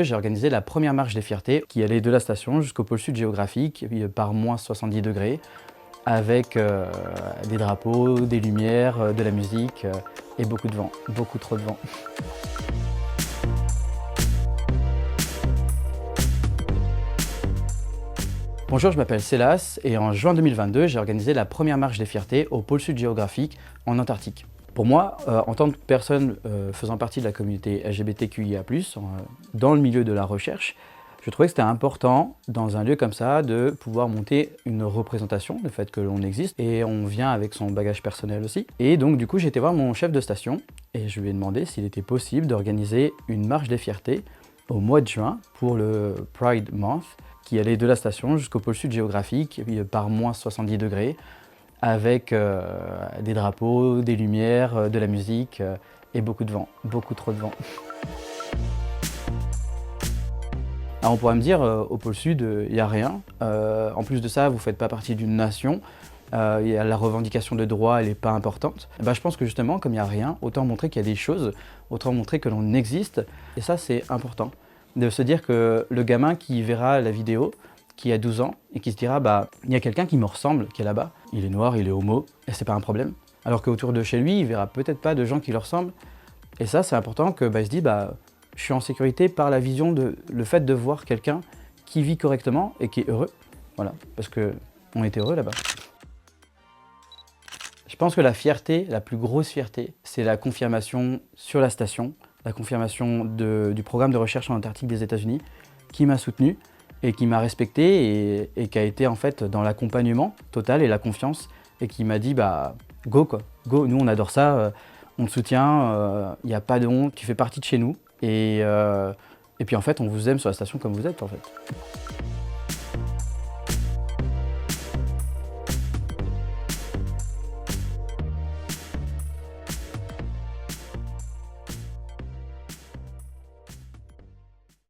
J'ai organisé la première marche des fiertés qui allait de la station jusqu'au pôle sud géographique par moins 70 degrés avec des drapeaux, des lumières, de la musique et beaucoup de vent, beaucoup trop de vent. Bonjour, je m'appelle Célas et en juin 2022, j'ai organisé la première marche des fiertés au pôle sud géographique en Antarctique. Pour moi, en tant que personne faisant partie de la communauté LGBTQIA+, dans le milieu de la recherche, je trouvais que c'était important, dans un lieu comme ça, de pouvoir monter une représentation, le fait que l'on existe, et on vient avec son bagage personnel aussi. Et donc du coup, j'ai été voir mon chef de station, et je lui ai demandé s'il était possible d'organiser une marche des fiertés au mois de juin pour le Pride Month, qui allait de la station jusqu'au pôle sud géographique par moins 70 degrés, avec des drapeaux, des lumières, de la musique et beaucoup de vent, beaucoup trop de vent. Alors on pourrait me dire, au pôle sud, il n'y a rien. En plus de ça, vous ne faites pas partie d'une nation. La revendication de droits, elle n'est pas importante. Et ben, je pense que justement, comme il n'y a rien, autant montrer qu'il y a des choses, autant montrer que l'on existe. Et ça, c'est important. De se dire que le gamin qui verra la vidéo, qui a 12 ans, et qui se dira, bah, il y a quelqu'un qui me ressemble, qui est là-bas. Il est noir, il est homo, et c'est pas un problème. Alors qu'autour de chez lui, il verra peut-être pas de gens qui le ressemblent. Et ça, c'est important que, bah, il se dit, bah, je suis en sécurité par la vision le fait de voir quelqu'un qui vit correctement et qui est heureux. Voilà, parce qu'on est heureux là-bas. Je pense que la fierté, la plus grosse fierté, c'est la confirmation sur la station, la confirmation du programme de recherche en Antarctique des États-Unis, qui m'a soutenu et qui m'a respecté et qui a été en fait dans l'accompagnement total et la confiance et qui m'a dit bah go quoi, go, nous on adore ça, on te soutient, il n'y a pas de honte, tu fais partie de chez nous et puis en fait on vous aime sur la station comme vous êtes en fait.